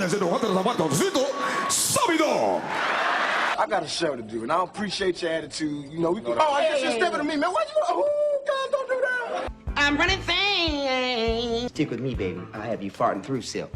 pónganse los guantes, los zapatos, ¡Sábido! I got a show to do, and I don't appreciate your attitude. You know, we can... Oh, I guess you're stepping to me, man. Why you... Oh, God, don't do that. I'm running things. Stick with me, baby. I'll have you farting through silk.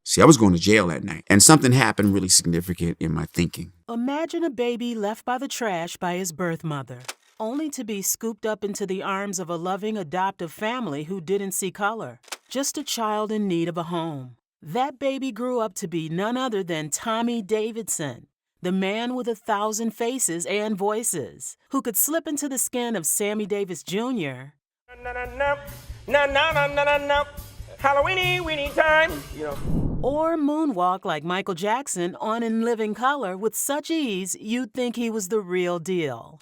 See, I was going to jail that night, and something happened really significant in my thinking. Imagine a baby left by the trash by his birth mother, only to be scooped up into the arms of a loving adoptive family who didn't see color. Just a child in need of a home. That baby grew up to be none other than Tommy Davidson, the man with 1,000 faces and voices, who could slip into the skin of Sammy Davis Jr. Halloweeny time, you know. Or moonwalk like Michael Jackson on In Living Color with such ease you'd think he was the real deal.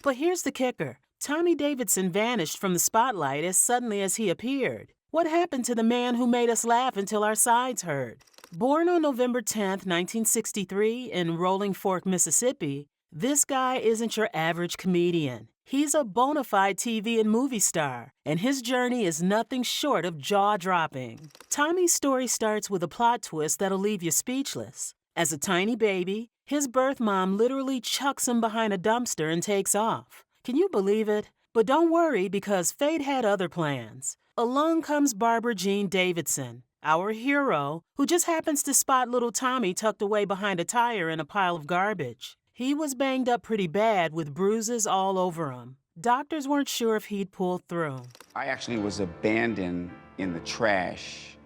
But here's the kicker. Tommy Davidson vanished from the spotlight as suddenly as he appeared. What happened to the man who made us laugh until our sides hurt? Born on November 10th, 1963 in Rolling Fork, Mississippi, this guy isn't your average comedian. He's a bona fide TV and movie star, and his journey is nothing short of jaw-dropping. Tommy's story starts with a plot twist that'll leave you speechless. As a tiny baby, his birth mom literally chucks him behind a dumpster and takes off. Can you believe it? But don't worry, because fate had other plans. Along comes Barbara Jean Davidson, our hero, who just happens to spot little Tommy tucked away behind a tire in a pile of garbage. He was banged up pretty bad with bruises all over him. Doctors weren't sure if he'd pull through. I actually was abandoned in the trash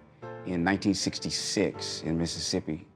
in 1966 in Mississippi.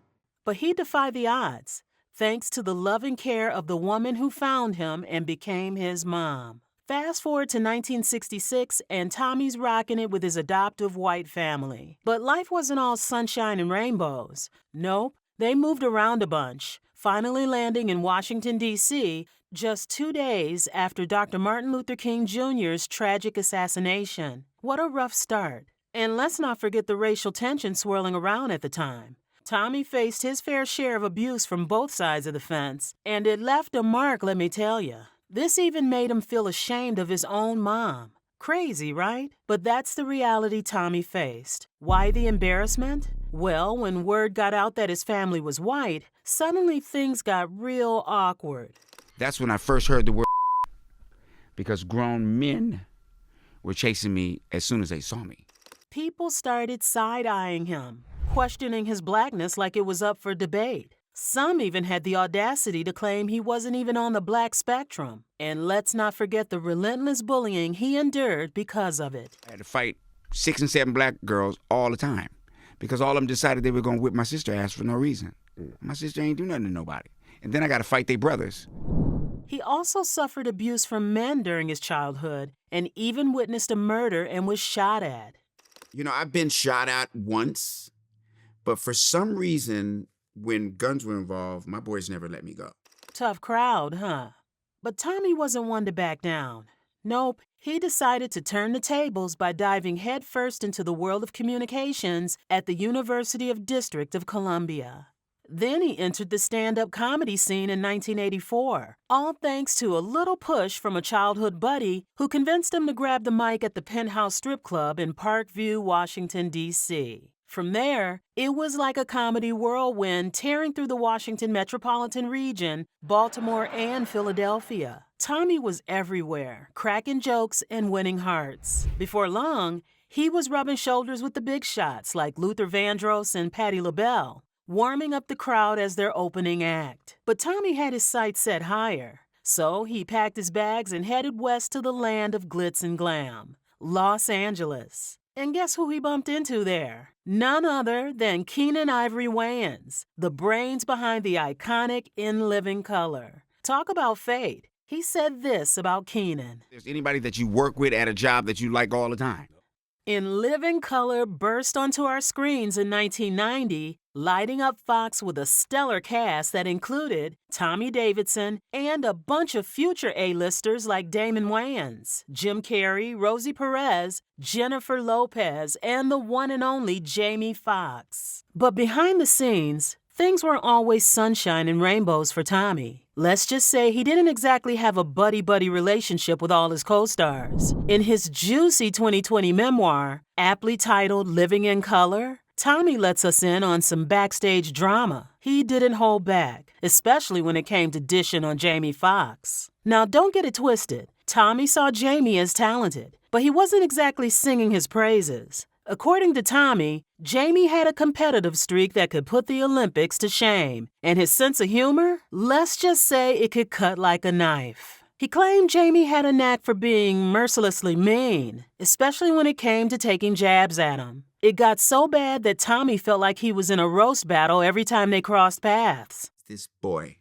But he defied the odds, thanks to the loving care of the woman who found him and became his mom. Fast forward to 1966, and Tommy's rocking it with his adoptive white family. But life wasn't all sunshine and rainbows. Nope, they moved around a bunch, finally landing in Washington, D.C., just 2 days after Dr. Martin Luther King Jr.'s tragic assassination. What a rough start. And let's not forget the racial tension swirling around at the time. Tommy faced his fair share of abuse from both sides of the fence, and it left a mark, let me tell you. This even made him feel ashamed of his own mom. Crazy, right? But that's the reality Tommy faced. Why the embarrassment? Well, when word got out that his family was white, suddenly things got real awkward. That's when I first heard the word because grown men were chasing me as soon as they saw me. People started side-eyeing him, questioning his blackness like it was up for debate. Some even had the audacity to claim he wasn't even on the black spectrum. And let's not forget the relentless bullying he endured because of it. I had to fight 6 and 7 black girls all the time because all of them decided they were going to whip my sister ass for no reason. My sister ain't do nothing to nobody. And then I got to fight their brothers. He also suffered abuse from men during his childhood and even witnessed a murder and was shot at. You know, I've been shot at once, but for some reason, when guns were involved, my boys never let me go. Tough crowd, huh? But Tommy wasn't one to back down. Nope, he decided to turn the tables by diving headfirst into the world of communications at the University of District of Columbia. Then he entered the stand-up comedy scene in 1984, all thanks to a little push from a childhood buddy who convinced him to grab the mic at the Penthouse Strip Club in Parkview, Washington, D.C. From there, it was like a comedy whirlwind tearing through the Washington metropolitan region, Baltimore, and Philadelphia. Tommy was everywhere, cracking jokes and winning hearts. Before long, he was rubbing shoulders with the big shots like Luther Vandross and Patti LaBelle, warming up the crowd as their opening act. But Tommy had his sights set higher, so he packed his bags and headed west to the land of glitz and glam, Los Angeles. And guess who he bumped into there? None other than Keenan Ivory Wayans, the brains behind the iconic In Living Color. Talk about fate. He said this about Keenan. There's anybody that you work with at a job that you like all the time. In Living Color burst onto our screens in 1990, lighting up Fox with a stellar cast that included Tommy Davidson and a bunch of future A-listers like Damon Wayans, Jim Carrey, Rosie Perez, Jennifer Lopez, and the one and only Jamie Foxx. But behind the scenes, things weren't always sunshine and rainbows for Tommy. Let's just say he didn't exactly have a buddy-buddy relationship with all his co-stars. In his juicy 2020 memoir, aptly titled Living in Color, Tommy lets us in on some backstage drama. He didn't hold back, especially when it came to dishing on Jamie Foxx. Now, don't get it twisted. Tommy saw Jamie as talented, but he wasn't exactly singing his praises. According to Tommy, Jamie had a competitive streak that could put the Olympics to shame, and his sense of humor, let's just say it could cut like a knife. He claimed Jamie had a knack for being mercilessly mean, especially when it came to taking jabs at him. It got so bad that Tommy felt like he was in a roast battle every time they crossed paths. This boy,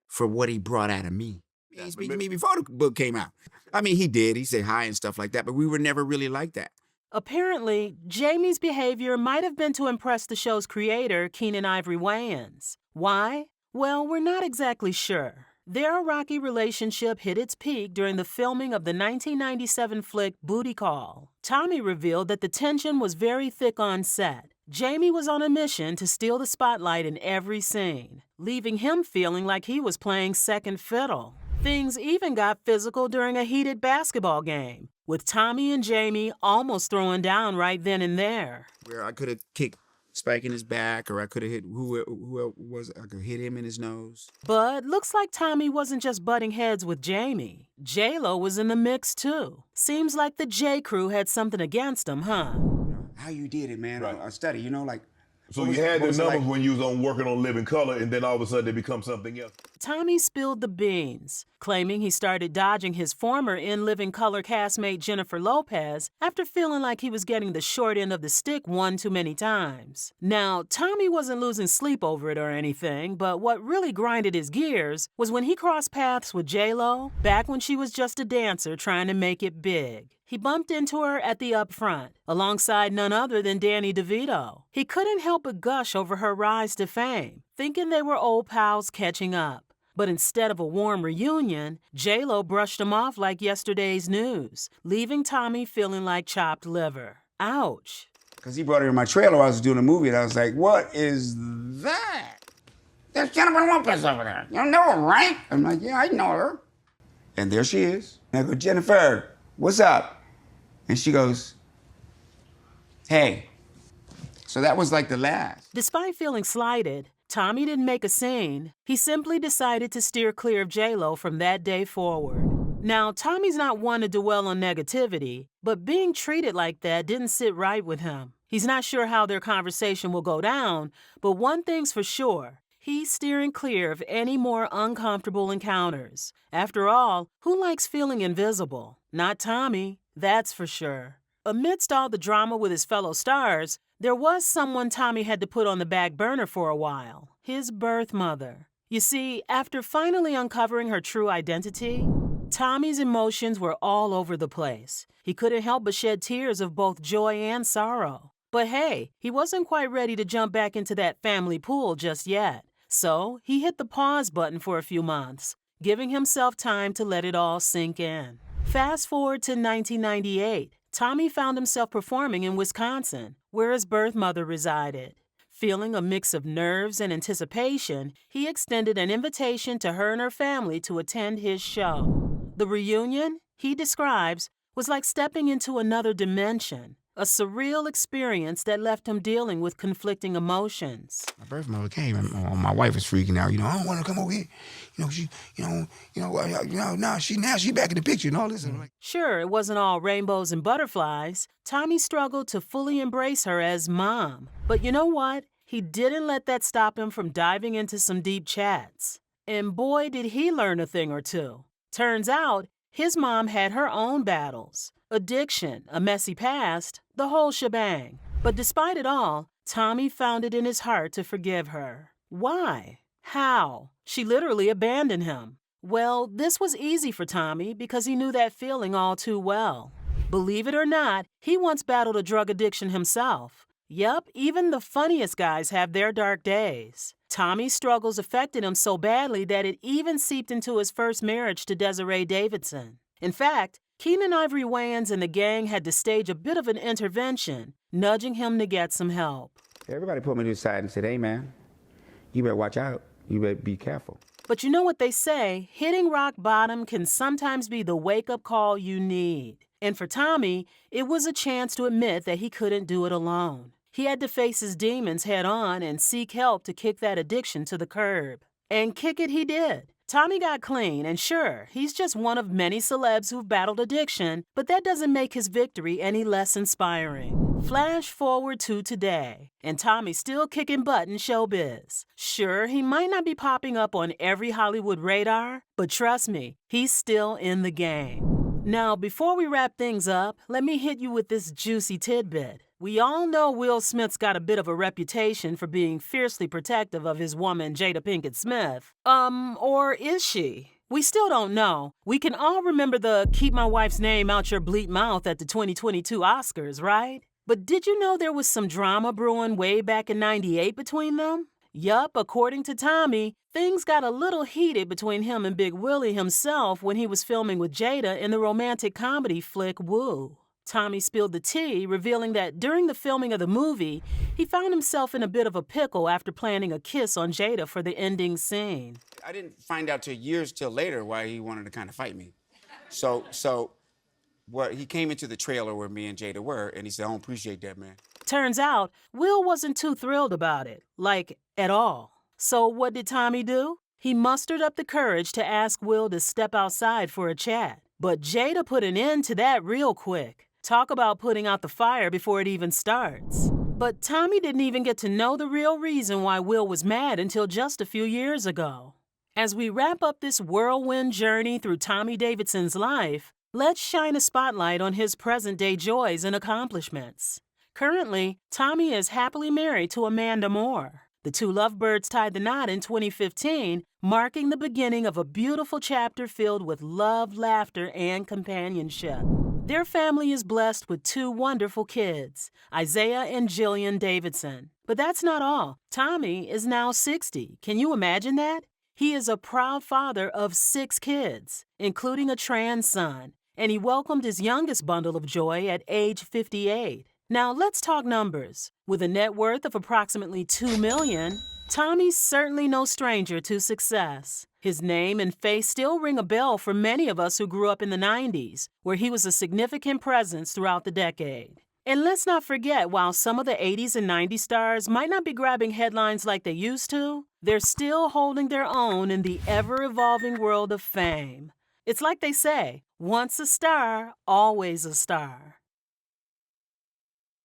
for what he brought out of me. He didn't speak to me before the book came out. I mean, he did. He said hi and stuff like that, but we were never really like that. Apparently, Jamie's behavior might have been to impress the show's creator, Keenen Ivory Wayans. Why? Well, we're not exactly sure. Their rocky relationship hit its peak during the filming of the 1997 flick Booty Call. Tommy revealed that the tension was very thick on set. Jamie was on a mission to steal the spotlight in every scene, leaving him feeling like he was playing second fiddle. Things even got physical during a heated basketball game, with Tommy and Jamie almost throwing down right then and there. Where I could have kicked Spike in his back, or I could have hit I could hit him in his nose. But looks like Tommy wasn't just butting heads with Jamie. J-Lo was in the mix too. Seems like the J Crew had something against him, huh? How you did it, man? Right. I study, like. So you had the numbers when you was on working on Living Color, and then all of a sudden they become something else. Tommy spilled the beans, claiming he started dodging his former In Living Color castmate Jennifer Lopez after feeling like he was getting the short end of the stick one too many times. Now, Tommy wasn't losing sleep over it or anything, but what really grinded his gears was when he crossed paths with J-Lo back when she was just a dancer trying to make it big. He bumped into her at the upfront, alongside none other than Danny DeVito. He couldn't help but gush over her rise to fame, thinking they were old pals catching up. But instead of a warm reunion, J-Lo brushed him off like yesterday's news, leaving Tommy feeling like chopped liver. Ouch. Because he brought her in my trailer while I was doing a movie, and I was like, what is that? That's Jennifer Lopez over there. You don't know her, right? I'm like, yeah, I know her. And there she is. And I go, Jennifer, what's up? And she goes, hey. So that was like the last. Despite feeling slighted, Tommy didn't make a scene. He simply decided to steer clear of J-Lo from that day forward. Now, Tommy's not one to dwell on negativity, but being treated like that didn't sit right with him. He's not sure how their conversation will go down, but one thing's for sure. He's steering clear of any more uncomfortable encounters. After all, who likes feeling invisible? Not Tommy. That's for sure. Amidst all the drama with his fellow stars, there was someone Tommy had to put on the back burner for a while, his birth mother. You see, after finally uncovering her true identity, Tommy's emotions were all over the place. He couldn't help but shed tears of both joy and sorrow. But hey, he wasn't quite ready to jump back into that family pool just yet. So he hit the pause button for a few months, giving himself time to let it all sink in. Fast forward to 1998, Tommy found himself performing in Wisconsin, where his birth mother resided. Feeling a mix of nerves and anticipation, he extended an invitation to her and her family to attend his show. The reunion, he describes, was like stepping into another dimension, a surreal experience that left him dealing with conflicting emotions. My birth mother came, and my wife was freaking out. I don't want her to come over here. Now she back in the picture and all this. Sure, it wasn't all rainbows and butterflies. Tommy struggled to fully embrace her as mom. But you know what? He didn't let that stop him from diving into some deep chats. And boy, did he learn a thing or two. Turns out, his mom had her own battles. Addiction, a messy past, the whole shebang. But despite it all, Tommy found it in his heart to forgive her. Why? How? She literally abandoned him. Well, this was easy for Tommy because he knew that feeling all too well. Believe it or not, he once battled a drug addiction himself. Yup, even the funniest guys have their dark days. Tommy's struggles affected him so badly that it even seeped into his first marriage to Desiree Davidson. In fact, Keenen Ivory Wayans and the gang had to stage a bit of an intervention, nudging him to get some help. Everybody put me to the side and said, hey, man, You better watch out. You better be careful. But you know what they say, hitting rock bottom can sometimes be the wake-up call you need. And for Tommy, it was a chance to admit that he couldn't do it alone. He had to face his demons head on and seek help to kick that addiction to the curb. And kick it he did. Tommy got clean, and sure, he's just one of many celebs who've battled addiction, but that doesn't make his victory any less inspiring. Flash forward to today, and Tommy's still kicking butt in showbiz. Sure, he might not be popping up on every Hollywood radar, but trust me, he's still in the game. Now, before we wrap things up, let me hit you with this juicy tidbit. We all know Will Smith's got a bit of a reputation for being fiercely protective of his woman, Jada Pinkett Smith. Or is she? We still don't know. We can all remember the keep my wife's name out your bleat mouth at the 2022 Oscars, right? But did you know there was some drama brewing way back in '98 between them? Yup, according to Tommy, things got a little heated between him and Big Willie himself when he was filming with Jada in the romantic comedy flick Woo. Tommy spilled the tea, revealing that during the filming of the movie, he found himself in a bit of a pickle after planning a kiss on Jada for the ending scene. I didn't find out till years later why he wanted to kind of fight me. So he came into the trailer where me and Jada were, and he said, I don't appreciate that, man. Turns out, Will wasn't too thrilled about it, like, at all. So what did Tommy do? He mustered up the courage to ask Will to step outside for a chat. But Jada put an end to that real quick. Talk about putting out the fire before it even starts. But Tommy didn't even get to know the real reason why Will was mad until just a few years ago. As we wrap up this whirlwind journey through Tommy Davidson's life, let's shine a spotlight on his present-day joys and accomplishments. Currently, Tommy is happily married to Amanda Moore. The two lovebirds tied the knot in 2015, marking the beginning of a beautiful chapter filled with love, laughter, and companionship. Their family is blessed with two wonderful kids, Isaiah and Jillian Davidson. But that's not all. Tommy is now 60. Can you imagine that? He is a proud father of 6 kids, including a trans son, and he welcomed his youngest bundle of joy at age 58. Now let's talk numbers. With a net worth of approximately $2 million, Tommy's certainly no stranger to success. His name and face still ring a bell for many of us who grew up in the 90s, where he was a significant presence throughout the decade. And let's not forget, while some of the 80s and 90s stars might not be grabbing headlines like they used to, they're still holding their own in the ever-evolving world of fame. It's like they say, once a star, always a star.